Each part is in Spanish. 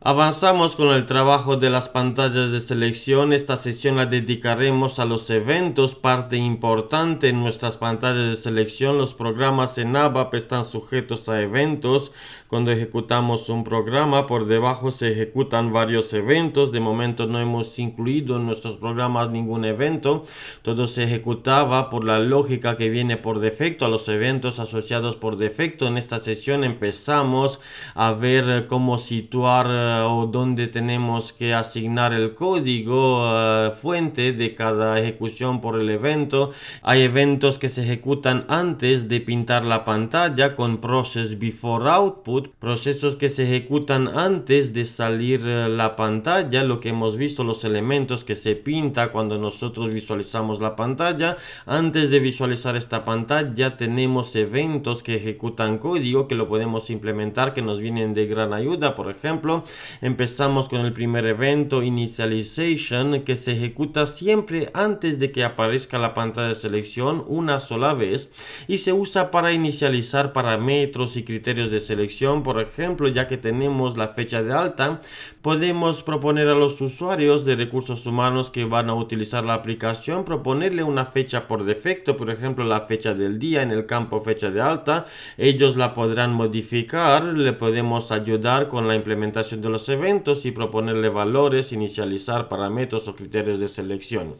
Avanzamos con el trabajo de las pantallas de selección. Esta sesión la dedicaremos a los eventos, parte importante en nuestras pantallas de selección. Los programas en ABAP están sujetos a eventos. Cuando ejecutamos un programa, por debajo se ejecutan varios eventos. De momento no hemos incluido en nuestros programas ningún evento. Todo se ejecutaba por la lógica que viene por defecto a los eventos asociados por defecto. En esta sesión empezamos a ver cómo situar o dónde tenemos que asignar el código fuente de cada ejecución por el evento. Hay eventos que se ejecutan antes de pintar la pantalla con process before output, procesos que se ejecutan antes de salir la pantalla, lo que hemos visto, los elementos que se pinta cuando nosotros visualizamos la pantalla. Antes de visualizar esta pantalla tenemos eventos que ejecutan código que lo podemos implementar, que nos vienen de gran ayuda. Por ejemplo, empezamos con el primer evento, Initialization, que se ejecuta siempre antes de que aparezca la pantalla de selección una sola vez y se usa para inicializar parámetros y criterios de selección. Por ejemplo, ya que tenemos la fecha de alta, podemos proponer a los usuarios de recursos humanos que van a utilizar la aplicación, proponerle una fecha por defecto, por ejemplo la fecha del día en el campo fecha de alta. Ellos la podrán modificar, le podemos ayudar con la implementación de los eventos y proponerle valores, inicializar parámetros o criterios de selección.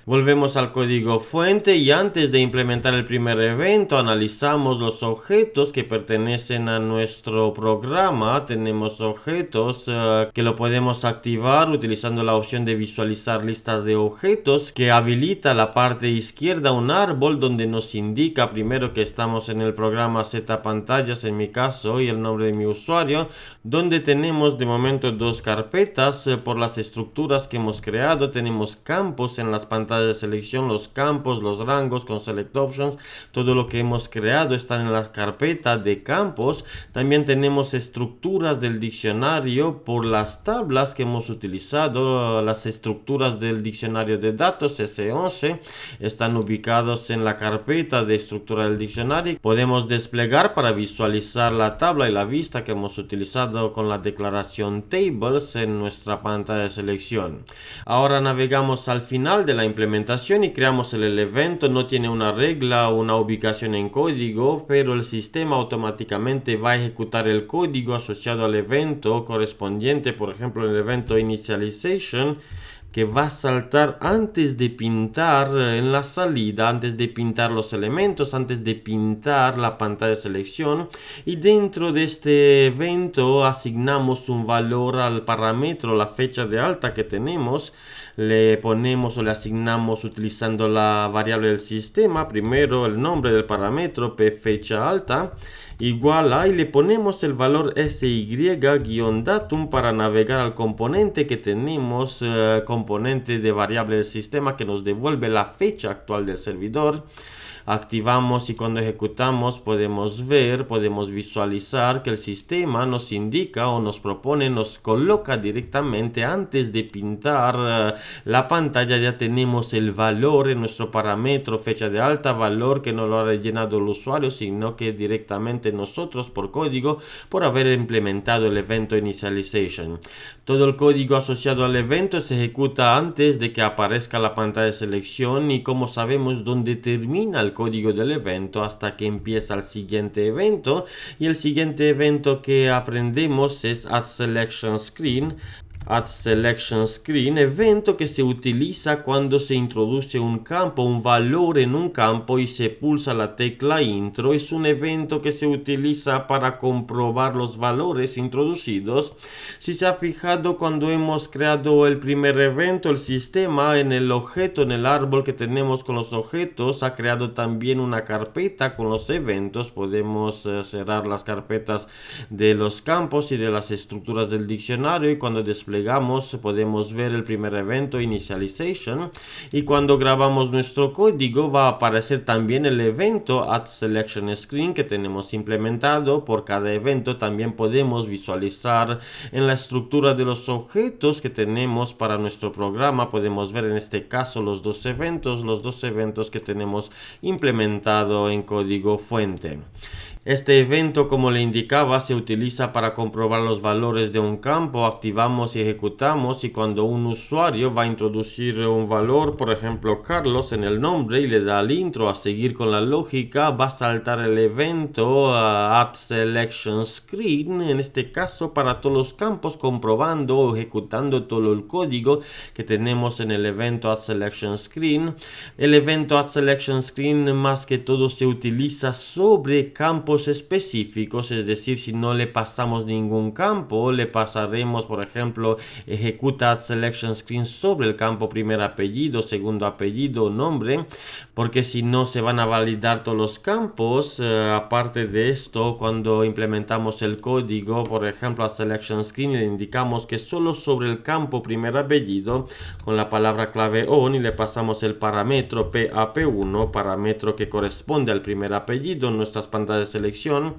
Volvemos al código fuente y antes de implementar el primer evento analizamos los objetos que pertenecen a nuestro programa. Tenemos objetos que lo podemos activar utilizando la opción de visualizar listas de objetos, que habilita la parte izquierda un árbol donde nos indica primero que estamos en el programa Z pantallas en mi caso y el nombre de mi usuario, donde tenemos de momento dos carpetas por las estructuras que hemos creado. Tenemos campos en las pantallas de selección, los campos, los rangos con select options, todo lo que hemos creado está en las carpetas de campos. También tenemos estructuras del diccionario por las tablas que hemos utilizado. Las estructuras del diccionario de datos S11 están ubicados en la carpeta de estructura del diccionario. Podemos desplegar para visualizar la tabla y la vista que hemos utilizado con la declaración tables en nuestra pantalla de selección. Ahora navegamos al final de la implementación y creamos el evento. No tiene una regla o una ubicación en código, pero el sistema automáticamente va a ejecutar el código asociado al evento correspondiente, por ejemplo el evento Initialization, que va a saltar antes de pintar en la salida, antes de pintar los elementos, antes de pintar la pantalla de selección. Y dentro de este evento asignamos un valor al parámetro, la fecha de alta que tenemos. Le ponemos o le asignamos utilizando la variable del sistema, primero el nombre del parámetro p fecha alta igual a, y le ponemos el valor sy-datum para navegar al componente que tenemos, componente de variable del sistema que nos devuelve la fecha actual del servidor. Activamos y cuando ejecutamos podemos ver, podemos visualizar que el sistema nos indica o nos propone, nos coloca directamente antes de pintar la pantalla. Ya tenemos el valor en nuestro parámetro fecha de alta, valor que no lo ha rellenado el usuario, sino que directamente nosotros por código, por haber implementado el evento Initialization. Todo el código asociado al evento se ejecuta antes de que aparezca la pantalla de selección, y como sabemos dónde termina el código del evento hasta que empieza el siguiente evento, y el siguiente evento que aprendemos es Add Selection Screen. Add Selection Screen, evento que se utiliza cuando se introduce un campo, un valor en un campo y se pulsa la tecla intro. Es un evento que se utiliza para comprobar los valores introducidos. Si se ha fijado, cuando hemos creado el primer evento, el sistema en el objeto, en el árbol que tenemos con los objetos, ha creado también una carpeta con los eventos. Podemos cerrar las carpetas de los campos y de las estructuras del diccionario, y cuando desplegamos podemos ver el primer evento Initialization, y cuando grabamos nuestro código va a aparecer también el evento Add Selection Screen que tenemos implementado. Por cada evento también podemos visualizar en la estructura de los objetos que tenemos para nuestro programa. Podemos ver en este caso los dos eventos que tenemos implementado en código fuente. Este evento, como le indicaba, se utiliza para comprobar los valores de un campo. Activamos y ejecutamos, y cuando un usuario va a introducir un valor, por ejemplo Carlos, en el nombre y le da al intro a seguir con la lógica, va a saltar el evento add selection screen, en este caso para todos los campos, comprobando o ejecutando todo el código que tenemos en el evento add selection screen. El evento add selection screen más que todo se utiliza sobre campos específicos, es decir, si no le pasamos ningún campo, le pasaremos, por ejemplo, ejecuta add selection screen sobre el campo primer apellido, segundo apellido, nombre, porque si no se van a validar todos los campos. Aparte de esto, cuando implementamos el código, por ejemplo, add selection screen, le indicamos que solo sobre el campo primer apellido con la palabra clave on, y le pasamos el parámetro PAP1, parámetro que corresponde al primer apellido en nuestras pantallas de selección.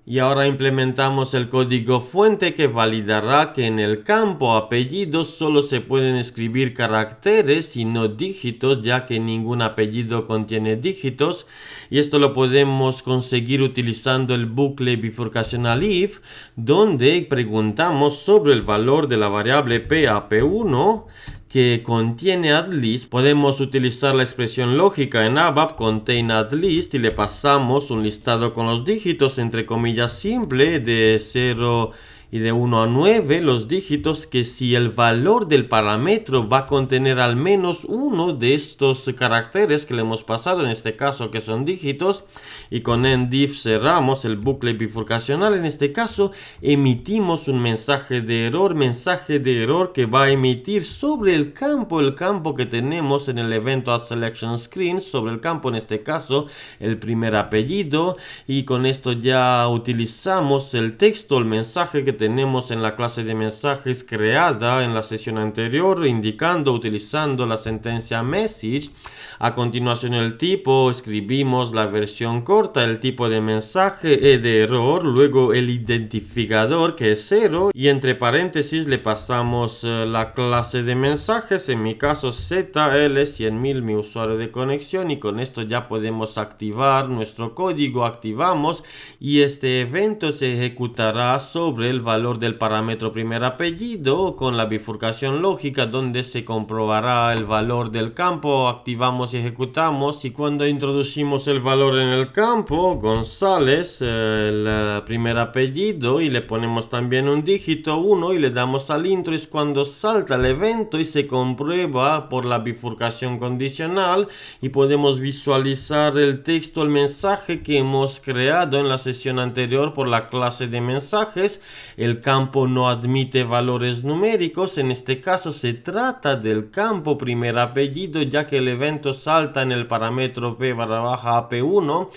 Y ahora implementamos el código fuente que validará que en el campo apellido solo se pueden escribir caracteres y no dígitos, ya que ningún apellido contiene dígitos. Y esto lo podemos conseguir utilizando el bucle bifurcacional if, donde preguntamos sobre el valor de la variable PAP1 que contiene addList. Podemos utilizar la expresión lógica en ABAP contain addList y le pasamos un listado con los dígitos entre comillas simple de 0 y de 1 a 9 los dígitos, que si el valor del parámetro va a contener al menos uno de estos caracteres que le hemos pasado, en este caso que son dígitos, y con endif cerramos el bucle bifurcacional. En este caso emitimos un mensaje de error que va a emitir sobre el campo que tenemos en el evento add selection screen, sobre el campo, en este caso el primer apellido, y con esto ya utilizamos el texto, el mensaje que tenemos en la clase de mensajes creada en la sesión anterior, utilizando la sentencia message. A continuación el tipo, escribimos la versión corta, el tipo de mensaje e de error, luego el identificador que es 0, y entre paréntesis le pasamos la clase de mensajes, en mi caso ZL100.000, mi usuario de conexión, y con esto ya podemos activar nuestro código. Activamos y este evento se ejecutará sobre el valor del parámetro primer apellido con la bifurcación lógica, donde se comprobará el valor del campo. Activamos y ejecutamos, y cuando introducimos el valor en el campo González, el primer apellido, y le ponemos también un dígito 1 y le damos al intro, es cuando salta el evento y se comprueba por la bifurcación condicional, y podemos visualizar el texto, el mensaje que hemos creado en la sesión anterior por la clase de mensajes. El campo no admite valores numéricos, en este caso se trata del campo primer apellido, ya que el evento salta en el parámetro P_AP1.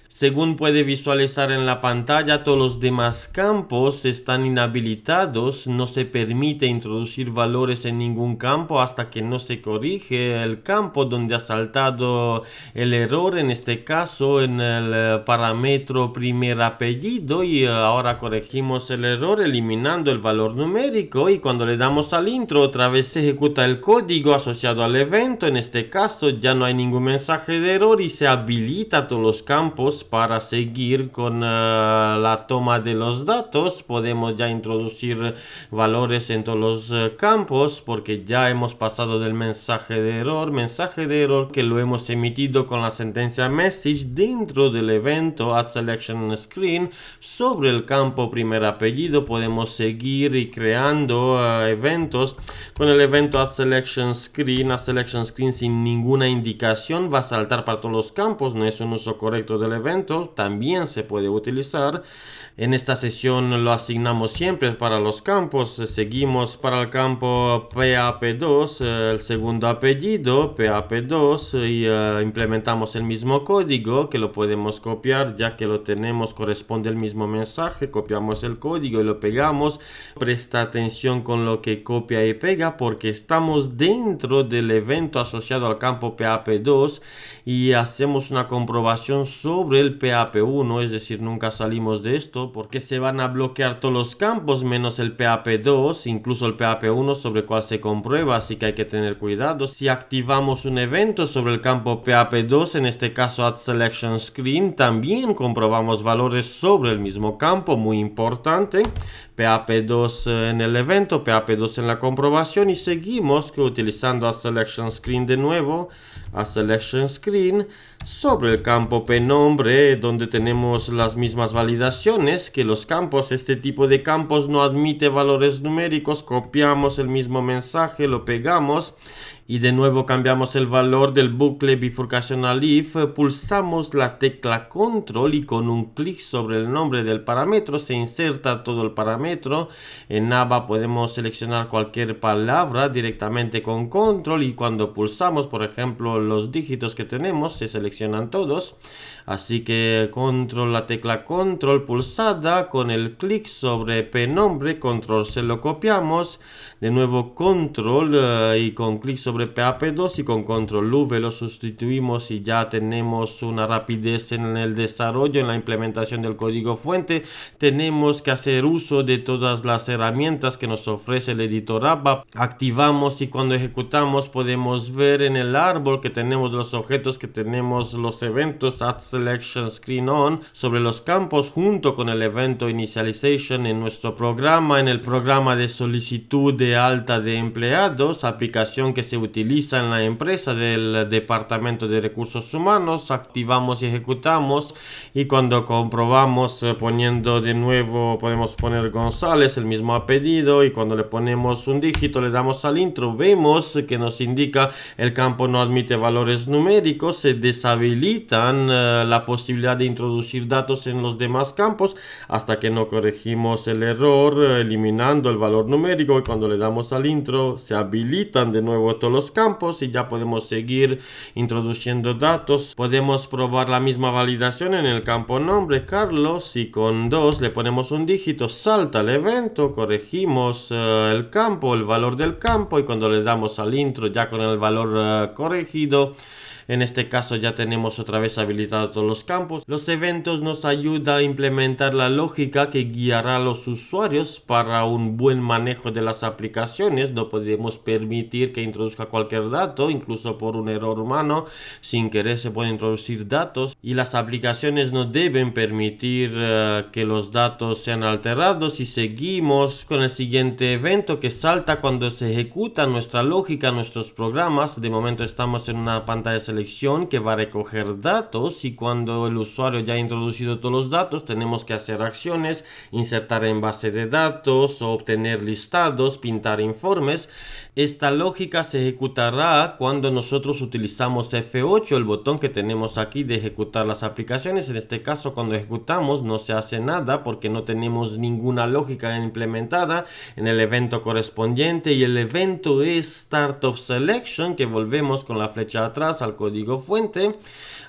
Según puede visualizar en la pantalla, todos los demás campos están inhabilitados. No se permite introducir valores en ningún campo hasta que no se corrige el campo donde ha saltado el error, en este caso en el parámetro primer apellido. Y ahora corregimos el error eliminando el valor numérico, y cuando le damos al intro otra vez se ejecuta el código asociado al evento. En este caso ya no hay ningún mensaje de error y se habilita todos los campos para seguir con la toma de los datos. Podemos ya introducir valores en todos los campos, porque ya hemos pasado del mensaje de error que lo hemos emitido con la sentencia message dentro del evento add selection screen sobre el campo primer apellido. Podemos seguir y creando eventos con el evento add selection screen sin ninguna indicación, va a saltar para todos los campos. No es un uso correcto del evento, también se puede utilizar. En esta sesión lo asignamos siempre para los campos. Seguimos para el campo PAP2, el segundo apellido PAP2, y implementamos el mismo código que lo podemos copiar, ya que lo tenemos, corresponde el mismo mensaje. Copiamos el código y lo pegamos. Presta atención con lo que copia y pega, porque estamos dentro del evento asociado al campo PAP2 y hacemos una comprobación sobre del PHP1, es decir, nunca salimos de esto porque se van a bloquear todos los campos menos el PHP2, incluso el PHP1 sobre el cual se comprueba, así que hay que tener cuidado. Si activamos un evento sobre el campo PHP2, en este caso addSelectionScreen, también comprobamos valores sobre el mismo campo, muy importante. PHP2 en el evento, PHP2 en la comprobación y seguimos utilizando addSelectionScreen de nuevo, addSelectionScreen sobre el campo pnombre donde tenemos las mismas validaciones que los campos. Este tipo de campos no admite valores numéricos, copiamos el mismo mensaje, lo pegamos y de nuevo cambiamos el valor del bucle bifurcational if, pulsamos la tecla control y con un clic sobre el nombre del parámetro se inserta todo el parámetro. En ABAP podemos seleccionar cualquier palabra directamente con control y cuando pulsamos, por ejemplo, los dígitos que tenemos se seleccionan todos. Así que control, la tecla control pulsada con el clic sobre pnombre, control se lo copiamos, de nuevo control y con clic sobre PHP2 y con control V lo sustituimos y ya tenemos una rapidez en el desarrollo, en la implementación del código fuente. Tenemos que hacer uso de todas las herramientas que nos ofrece el editor ABAP. Activamos y cuando ejecutamos podemos ver en el árbol que tenemos los objetos, que tenemos los eventos addSelectionScreen on sobre los campos junto con el evento initialization en nuestro programa, en el programa de solicitud de alta de empleados, aplicación que se utiliza en la empresa del departamento de recursos humanos. Activamos y ejecutamos y cuando comprobamos poniendo de nuevo, podemos poner González, el mismo apellido, y cuando le ponemos un dígito le damos al intro, vemos que nos indica el campo no admite valores numéricos, se deshabilitan la posibilidad de introducir datos en los demás campos hasta que no corregimos el error eliminando el valor numérico, y cuando le damos al intro se habilitan de nuevo todos los campos y ya podemos seguir introduciendo datos. Podemos probar la misma validación en el campo nombre Carlos y con 2 le ponemos un dígito, salta el evento, corregimos el campo, el valor del campo, y cuando le damos al intro ya con el valor corregido, en este caso ya tenemos otra vez habilitados todos los campos. Los eventos nos ayudan a implementar la lógica que guiará a los usuarios para un buen manejo de las aplicaciones. No podemos permitir que introduzca cualquier dato, incluso por un error humano. Sin querer se pueden introducir datos y las aplicaciones no deben permitir que los datos sean alterados. Y seguimos con el siguiente evento que salta cuando se ejecuta nuestra lógica, nuestros programas. De momento estamos en una pantalla de selección que va a recoger datos y cuando el usuario ya ha introducido todos los datos tenemos que hacer acciones, insertar en base de datos, obtener listados, pintar informes. Esta lógica se ejecutará cuando nosotros utilizamos F8, el botón que tenemos aquí de ejecutar las aplicaciones. En este caso cuando ejecutamos no se hace nada porque no tenemos ninguna lógica implementada en el evento correspondiente, y el evento es Start of Selection, que volvemos con la flecha atrás al código fuente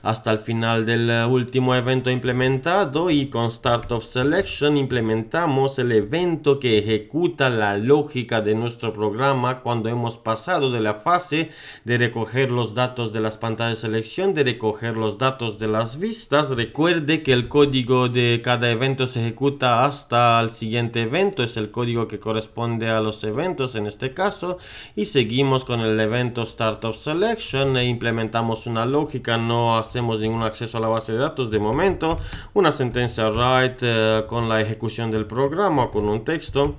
hasta el final del último evento implementado, y con Start of Selection implementamos el evento que ejecuta la lógica de nuestro programa cuando hemos pasado de la fase de recoger los datos de las pantallas de selección, de recoger los datos de las vistas. Recuerde que el código de cada evento se ejecuta hasta el siguiente evento, es el código que corresponde a los eventos en este caso, y seguimos con el evento Start of Selection e implementamos una lógica. No hacemos ningún acceso a la base de datos de momento, una sentencia write con la ejecución del programa o con un texto.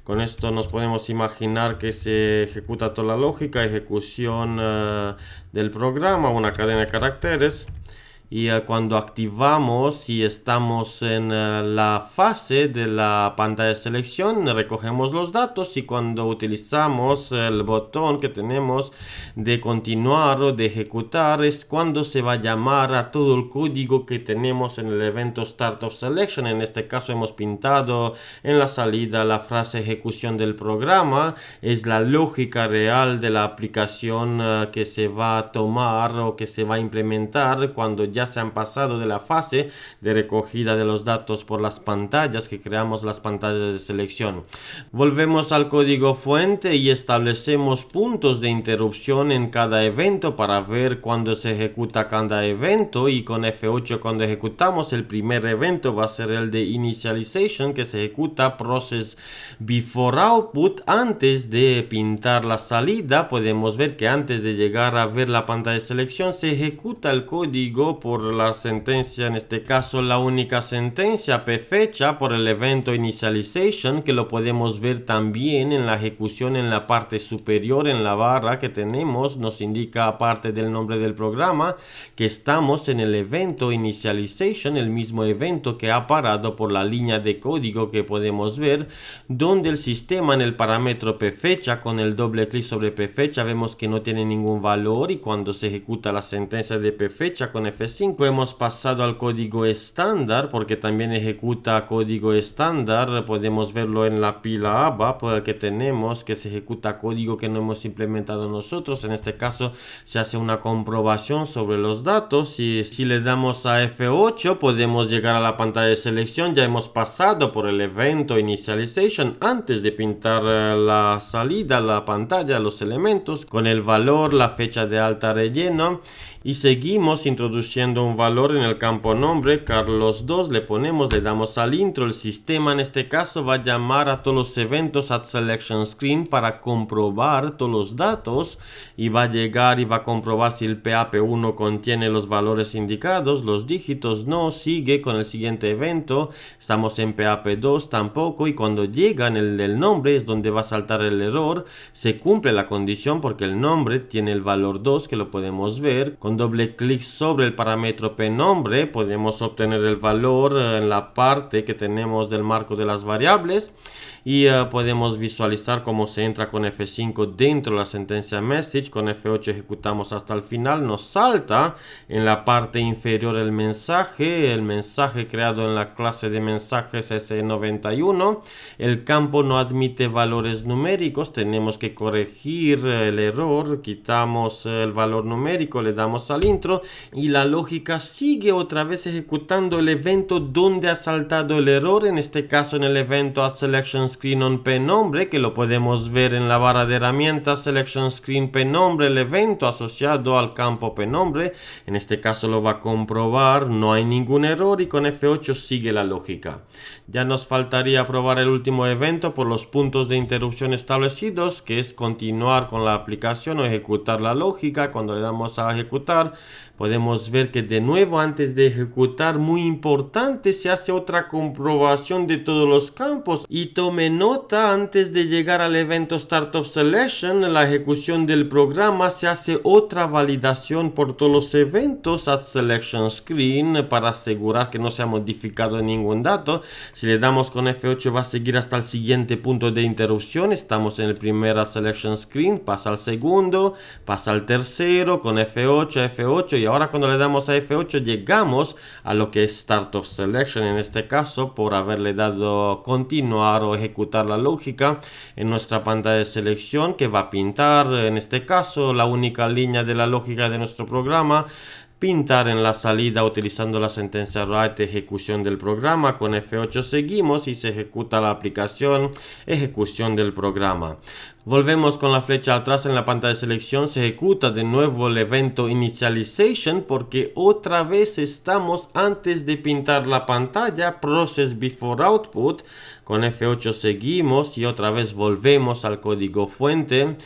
Con esto nos podemos imaginar que se ejecuta toda la lógica, ejecución del programa, una cadena de caracteres. Y cuando activamos y estamos en la fase de la pantalla de selección, recogemos los datos, y cuando utilizamos el botón que tenemos de continuar o de ejecutar es cuando se va a llamar a todo el código que tenemos en el evento Start of Selection. En este caso hemos pintado en la salida la frase ejecución del programa, es la lógica real de la aplicación que se va a tomar o que se va a implementar cuando ya se han pasado de la fase de recogida de los datos por las pantallas que creamos las pantallas de selección. Volvemos al código fuente y establecemos puntos de interrupción en cada evento para ver cuándo se ejecuta cada evento, y con F8 cuando ejecutamos el primer evento va a ser el de initialization, que se ejecuta process before output antes de pintar la salida. Podemos ver que antes de llegar a ver la pantalla de selección se ejecuta el código por la sentencia, en este caso la única sentencia pfecha por el evento initialization, que lo podemos ver también en la ejecución en la parte superior en la barra que tenemos. Nos indica, aparte del nombre del programa, que estamos en el evento initialization, el mismo evento que ha parado por la línea de código que podemos ver, donde el sistema en el parámetro pfecha, con el doble clic sobre pfecha vemos que no tiene ningún valor, y cuando se ejecuta la sentencia de pfecha con F5 hemos pasado al código estándar, porque también ejecuta código estándar. Podemos verlo en la pila ABAP que tenemos, que se ejecuta código que no hemos implementado nosotros. En este caso se hace una comprobación sobre los datos, y si le damos a F8 podemos llegar a la pantalla de selección. Ya hemos pasado por el evento initialization antes de pintar la salida, la pantalla, los elementos con el valor, la fecha de alta relleno, y seguimos introduciendo un valor en el campo nombre, Carlos2. Le damos al intro. El sistema en este caso va a llamar a todos los eventos at selection screen para comprobar todos los datos, y va a llegar y va a comprobar si el PAP1 contiene los valores indicados, los dígitos no, sigue con el siguiente evento. Estamos en PAP2, tampoco, y cuando llega en el del nombre es donde va a saltar el error. Se cumple la condición porque el nombre tiene el valor 2, que lo podemos ver. Con doble clic sobre el parámetro pnombre podemos obtener el valor en la parte que tenemos del marco de las variables, y podemos visualizar cómo se entra con F5 dentro de la sentencia message. Con F8 ejecutamos hasta el final. Nos salta en la parte inferior el mensaje creado en la clase de mensajes S91. El campo no admite valores numéricos. Tenemos que corregir el error. Quitamos el valor numérico, le damos al intro, y la lógica sigue otra vez ejecutando el evento donde ha saltado el error, en este caso en el evento at selection screen on pnombre, que lo podemos ver en la barra de herramientas selection screen pnombre, el evento asociado al campo pnombre. En este caso lo va a comprobar, no hay ningún error, y con F8 sigue la lógica. Ya nos faltaría probar el último evento por los puntos de interrupción establecidos, que es continuar con la aplicación o ejecutar la lógica. Cuando le damos a ejecutar podemos ver que de nuevo, antes de ejecutar, muy importante, se hace otra comprobación de todos los campos. Y tome nota, antes de llegar al evento Start of Selection, la ejecución del programa, se hace otra validación por todos los eventos at Selection Screen para asegurar que no se ha modificado ningún dato. Si le damos con F8 va a seguir hasta el siguiente punto de interrupción. Estamos en el primer at Selection Screen, pasa al segundo, pasa al tercero, con F8, y ahora cuando le damos a F8 llegamos a lo que es Start of Selection, en este caso por haberle dado continuar o ejecutar la lógica en nuestra pantalla de selección, que va a pintar en este caso la única línea de la lógica de nuestro programa. Pintar en la salida utilizando la sentencia write, ejecución del programa. Con F8 seguimos y se ejecuta la aplicación, ejecución del programa. Volvemos con la flecha atrás en la pantalla de selección. Se ejecuta de nuevo el evento initialization porque otra vez estamos antes de pintar la pantalla, process before output. Con F8 seguimos y otra vez volvemos al código fuente.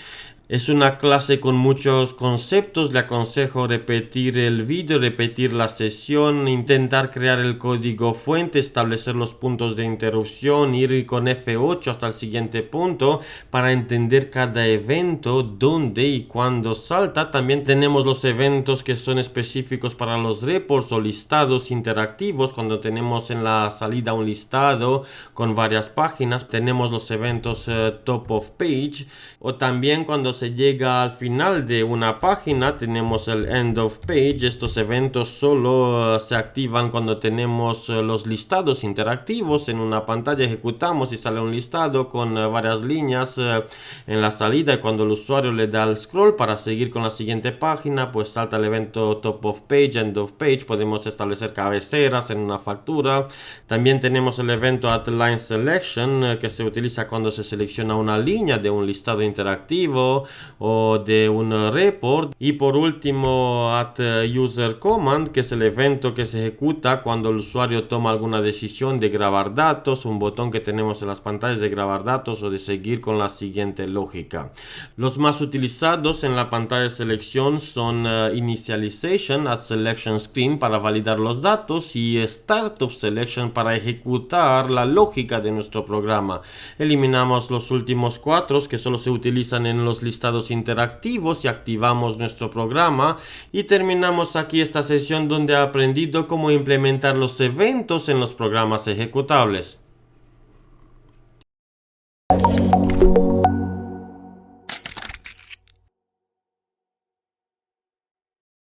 Es una clase con muchos conceptos. Le aconsejo repetir el vídeo, repetir la sesión, intentar crear el código fuente, establecer los puntos de interrupción, ir con F8 hasta el siguiente punto para entender cada evento, dónde y cuándo salta. También tenemos los eventos que son específicos para los reports o listados interactivos. Cuando tenemos en la salida un listado con varias páginas, tenemos los eventos top of page, o también cuando se llega al final de una página tenemos el end of page. Estos eventos solo se activan cuando tenemos los listados interactivos. En una pantalla ejecutamos y sale un listado con varias líneas en la salida, y cuando el usuario le da al scroll para seguir con la siguiente página, pues salta el evento top of page, end of page. Podemos establecer cabeceras en una factura. También tenemos el evento at line selection, que se utiliza cuando se selecciona una línea de un listado interactivo o de un report. Y por último, at user command, que es el evento que se ejecuta cuando el usuario toma alguna decisión de grabar datos, un botón que tenemos en las pantallas de grabar datos o de seguir con la siguiente lógica. Los más utilizados en la pantalla de selección son initialization at selection screen para validar los datos y start of selection para ejecutar la lógica de nuestro programa. Eliminamos los últimos 4 que solo se utilizan en los listados interactivos y activamos nuestro programa, y terminamos aquí esta sesión donde he aprendido cómo implementar los eventos en los programas ejecutables.